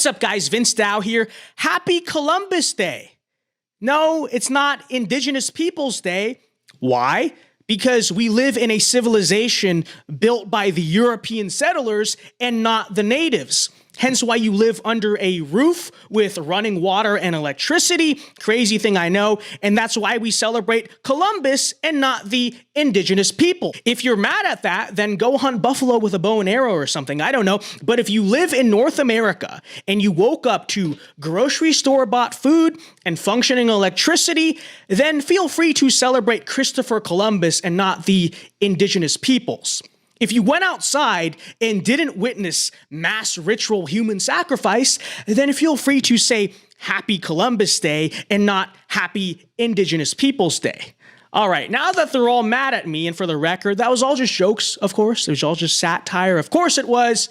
What's up, guys? VinceDao here. Happy Columbus Day. No, it's not Indigenous Peoples Day. Why? Because we live in a civilization built by the European settlers and not the natives. Hence why you live under a roof with running water and electricity. Crazy thing, I know. And that's why we celebrate Columbus and not the indigenous people. If you're mad at that, then go hunt buffalo with a bow and arrow or something. I don't know. But if you live in North America and you woke up to grocery store bought food and functioning electricity, then feel free to celebrate Christopher Columbus and not the indigenous peoples. If you went outside and didn't witness mass ritual human sacrifice, then feel free to say Happy Columbus Day and not Happy Indigenous Peoples Day. All right, now that they're all mad at me, and for the record, that was all just jokes, of course. It was all just satire. Of course it was.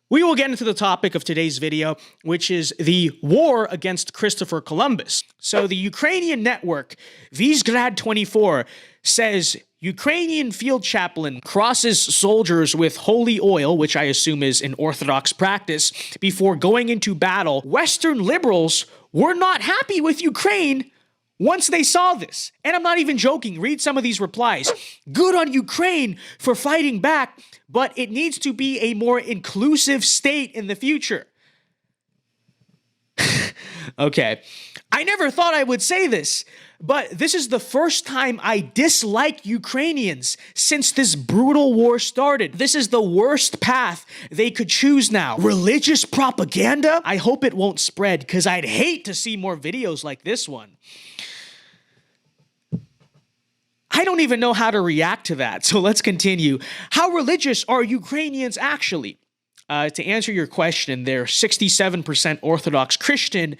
We will get into the topic of today's video, which is the war against Christopher Columbus. So the Ukrainian network, Vyzgrad24, says Ukrainian field chaplain crosses soldiers with holy oil, which I assume is an Orthodox practice, before going into battle. Western liberals were not happy with Ukraine once they saw this. And I'm not even joking. Read some of these replies. Good on Ukraine for fighting back, but it needs to be a more inclusive state in the future. Okay. I never thought I would say this, but this is the first time I dislike Ukrainians since this brutal war started. This is the worst path they could choose now. Religious propaganda? I hope it won't spread, because I'd hate to see more videos like this one. I don't even know how to react to that, so let's continue. How religious are Ukrainians actually? To answer your question, they're 67% Orthodox Christian,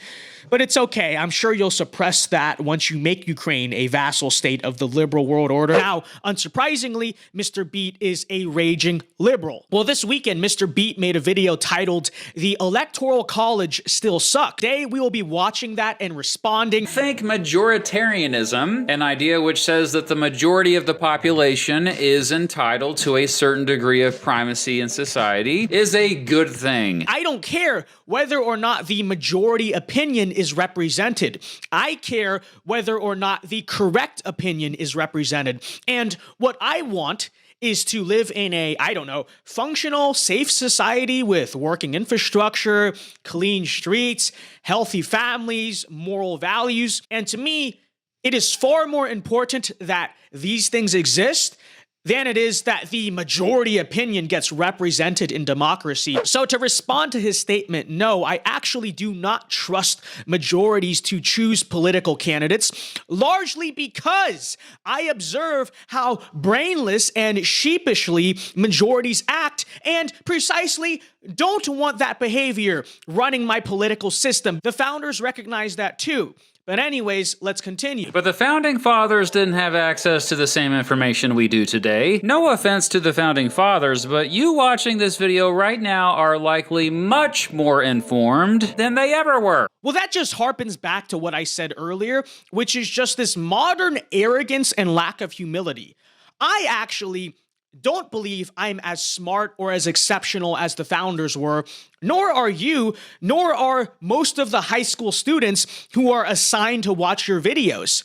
but it's okay. I'm sure you'll suppress that once you make Ukraine a vassal state of the liberal world order. Now, unsurprisingly, Mr. Beat is a raging liberal. Well, this weekend, Mr. Beat made a video titled, "The Electoral College Still Sucks." Today, we will be watching that and responding. Think majoritarianism, an idea which says that the majority of the population is entitled to a certain degree of primacy in society, is a good thing. I don't care whether or not the majority opinion is represented. I care whether or not the correct opinion is represented. And what I want is to live in a, I don't know, functional, safe society with working infrastructure, clean streets, healthy families, moral values. And to me, it is far more important that these things exist than it is that the majority opinion gets represented in democracy. So to respond to his statement, no, I actually do not trust majorities to choose political candidates, largely because I observe how brainless and sheepishly majorities act, and precisely don't want that behavior running my political system. The founders recognized that too. But anyways, let's continue. But the founding fathers didn't have access to the same information we do today. No offense to the founding fathers, but you watching this video right now are likely much more informed than they ever were. Well, that just harpens back to what I said earlier, which is just this modern arrogance and lack of humility. I actually don't believe I'm as smart or as exceptional as the founders were, nor are you, nor are most of the high school students who are assigned to watch your videos.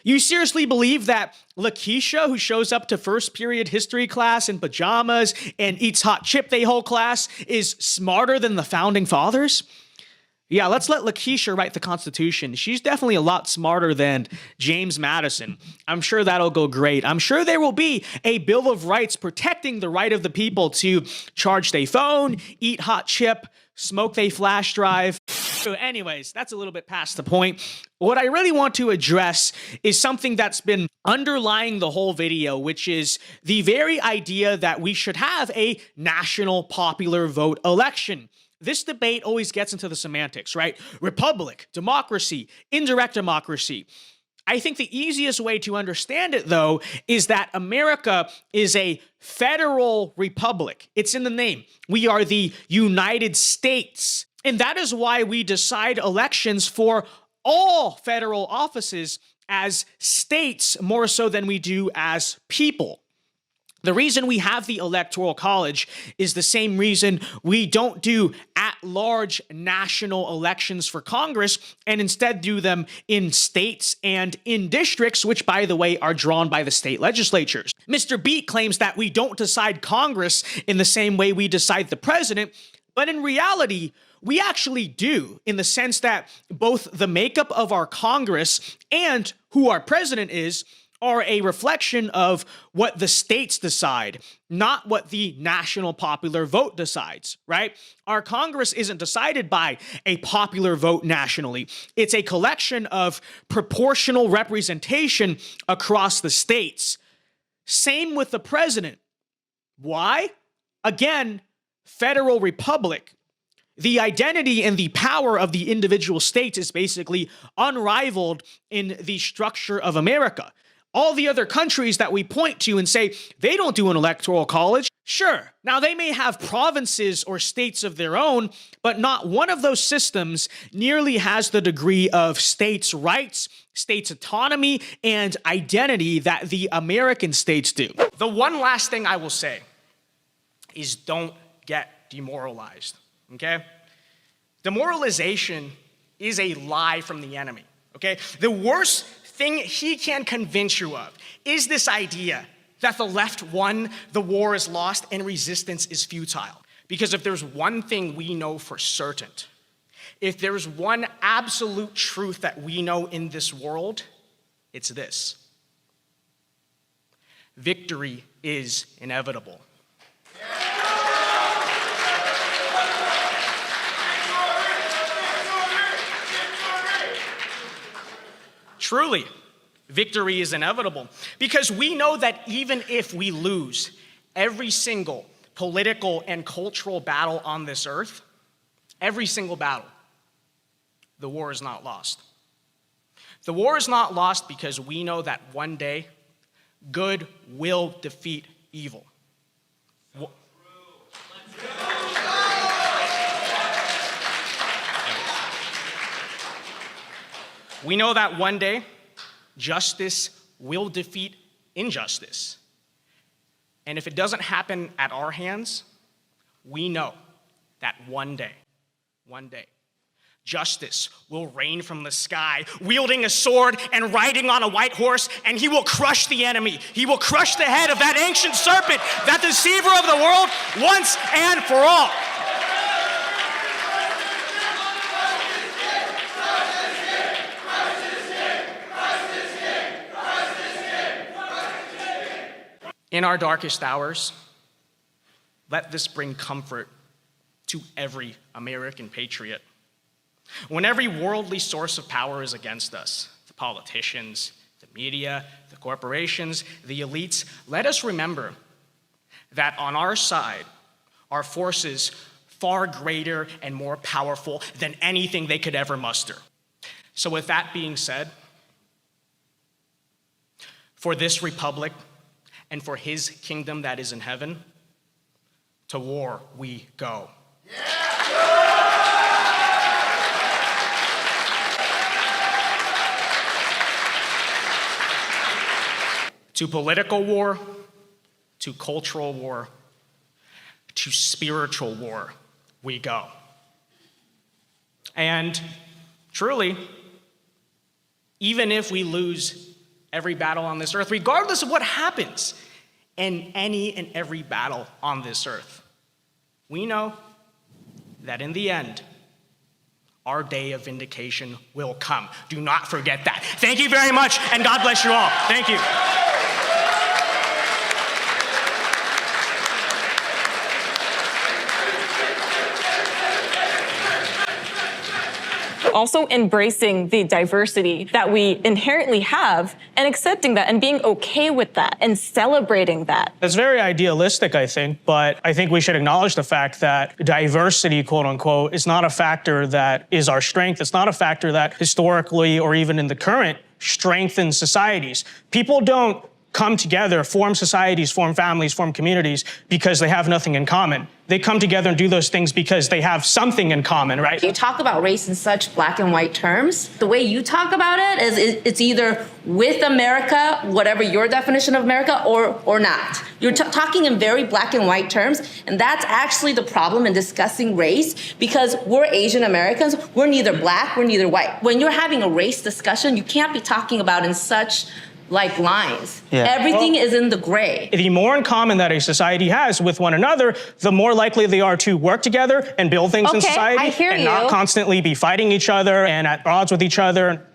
You seriously believe that Lakeisha, who shows up to first period history class in pajamas and eats hot chip the whole class, is smarter than the founding fathers? Yeah, let's let Lakeisha write the Constitution. She's definitely a lot smarter than James Madison. I'm sure that'll go great. I'm sure there will be a Bill of Rights protecting the right of the people to charge their phone, eat hot chip, smoke their flash drive. So anyways, that's a little bit past the point. What I really want to address is something that's been underlying the whole video, which is the very idea that we should have a national popular vote election. This debate always gets into the semantics, right? Republic, democracy, indirect democracy. I think the easiest way to understand it, though, is that America is a federal republic. It's in the name. We are the United States. And that is why we decide elections for all federal offices as states more so than we do as people. The reason we have the Electoral College is the same reason we don't do at-large national elections for Congress and instead do them in states and in districts, which, by the way, are drawn by the state legislatures. Mr. Beat claims that we don't decide Congress in the same way we decide the president, but in reality, we actually do, in the sense that both the makeup of our Congress and who our president is are a reflection of what the states decide, not what the national popular vote decides, right? Our Congress isn't decided by a popular vote nationally. It's a collection of proportional representation across the states. Same with the president. Why? Again, federal republic. The identity and the power of the individual states is basically unrivaled in the structure of America. All the other countries that we point to and say they don't do an electoral college, sure. Now, they may have provinces or states of their own, but not one of those systems nearly has the degree of states' rights, states' autonomy, and identity that the American states do. The one last thing I will say is don't get demoralized, okay? Demoralization is a lie from the enemy, okay? The worst thing he can convince you of is this idea that the left won, the war is lost, and resistance is futile. Because if there's one thing we know for certain, if there's one absolute truth that we know in this world, it's this: victory is inevitable. Truly, victory is inevitable, because we know that even if we lose every single political and cultural battle on this earth, every single battle, the war is not lost. The war is not lost because we know that one day good will defeat evil. We know that one day, justice will defeat injustice. And if it doesn't happen at our hands, we know that one day, justice will reign from the sky, wielding a sword and riding on a white horse, and he will crush the enemy. He will crush the head of that ancient serpent, that deceiver of the world, once and for all. In our darkest hours, let this bring comfort to every American patriot. When every worldly source of power is against us, the politicians, the media, the corporations, the elites, let us remember that on our side are forces far greater and more powerful than anything they could ever muster. So with that being said, for this republic and for his kingdom that is in heaven, to war we go. To political war, to cultural war, to spiritual war we go. And truly, even if we lose every battle on this earth, regardless of what happens in any and every battle on this earth, we know that in the end, our day of vindication will come. Do not forget that. Thank you very much, and God bless you all. Thank you. Also embracing the diversity that we inherently have and accepting that and being okay with that and celebrating that. That's very idealistic, I think, but I think we should acknowledge the fact that diversity, quote unquote, is not a factor that is our strength. It's not a factor that historically or even in the current strengthens societies. People don't come together, form societies, form families, form communities because they have nothing in common. They come together and do those things because they have something in common, right? You talk about race in such black and white terms. The way you talk about it is it's either with America, whatever your definition of America, or not. You're talking in very black and white terms, and that's actually the problem in discussing race, because we're Asian Americans, we're neither black, we're neither white. When you're having a race discussion, you can't be talking about in such like lines. Yeah. Everything is in the gray. The more in common that a society has with one another, the more likely they are to work together and build things in Okay, society I hear and you. not constantly be fighting each other and at odds with each other.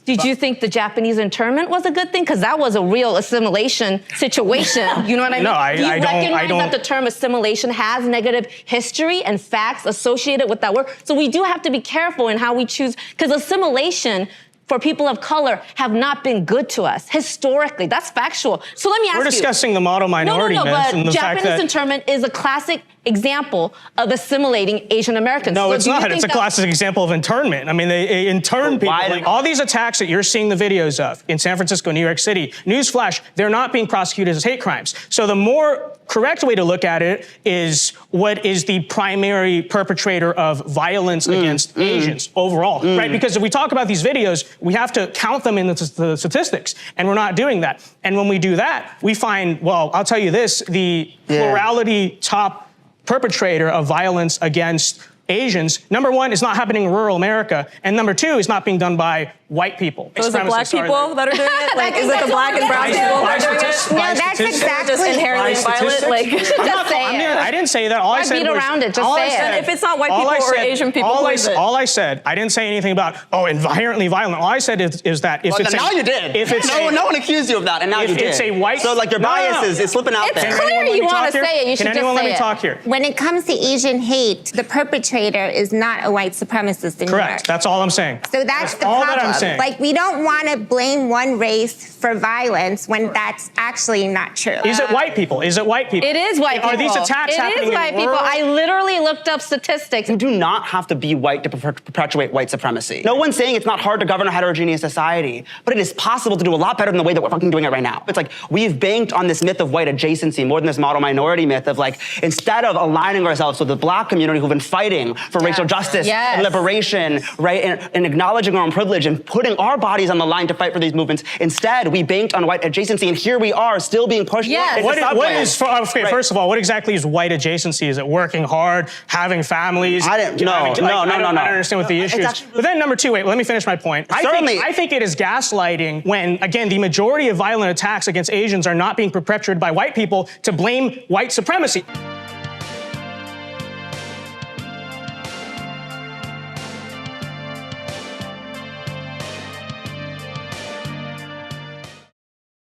Did you think the Japanese internment was a good thing? Because that was a real assimilation situation. You know what I mean? No, I Do you don't- recognize that the term assimilation has negative history and facts associated with that word? So we do have to be careful in how we choose, because assimilation for people of color have not been good to us historically. That's factual. So let me ask you. We're discussing the model minority myth but and the fact Japanese that internment is a classic example of assimilating Asian Americans. no, So it's do you not. think It's a that- classic example of internment. I mean, they intern people. why- Like, all these attacks that you're seeing the videos of in San Francisco, New York City, newsflash, they're not being prosecuted as hate crimes. So the more correct way to look at it is what is the primary perpetrator of violence against Asians overall, right? Because if we talk about these videos, we have to count them in the statistics, and we're not doing that. And when we do that, we find, well, I'll tell you this, the plurality top perpetrator of violence against Asians, number one, is not happening in rural America, and number two, is not being done by white people. So is it black Supremacists are people that are doing it? Like, is it the black and brown By- people by that are doing statistics- it? by No, that's statistics- exactly Just inherently by violent? statistics- Like, Just say it. I didn't say that. All I Why said beat was, around it? Just all I say it. said- If it's not white all people I or said- Asian people, all who I is said- it? All I said, I didn't say anything about, inherently violent. All I said is that if Well, it's now you did. If it's no one accused you of that, and now if you did. it's a white- So like your No, bias no. is slipping out It's there. clear Can anyone let you me wanna talk here? say it. You should Can anyone just let me say talk it. here? When it comes to Asian hate, the perpetrator is not a white supremacist in New York. Correct. That's all I'm saying. So that's the all problem. that I'm saying. Like, we don't want to blame one race for violence when that's actually not true. Is it white people? Is it white people? It is white people. Are these attacks happening It is white in people. rural- I literally looked up statistics. You do not have to be white to perpetuate white supremacy. No one's saying it's not hard to govern a heterogeneous society, but it is possible to do a lot better than the way that we're fucking doing it right now. It's like we've banked on this myth of white adjacency more than this model minority myth of like, instead of aligning ourselves with the black community who've been fighting for racial justice Yes. and liberation, right, and acknowledging our own privilege and putting our bodies on the line to fight for these movements, instead we banked on white adjacency, and here we are still being pushed Yes. into What subways. is, okay, Right. first of all, what exactly is white adjacency? Is it working hard, having families? I didn't- no, having- no, I no, don't- no, no. I don't understand what the It's issue is. actually- But then number two, wait, let me finish my point. Certainly. I think it is gaslighting when, again, the majority of violent attacks against Asians are not being perpetrated by white people to blame white supremacy.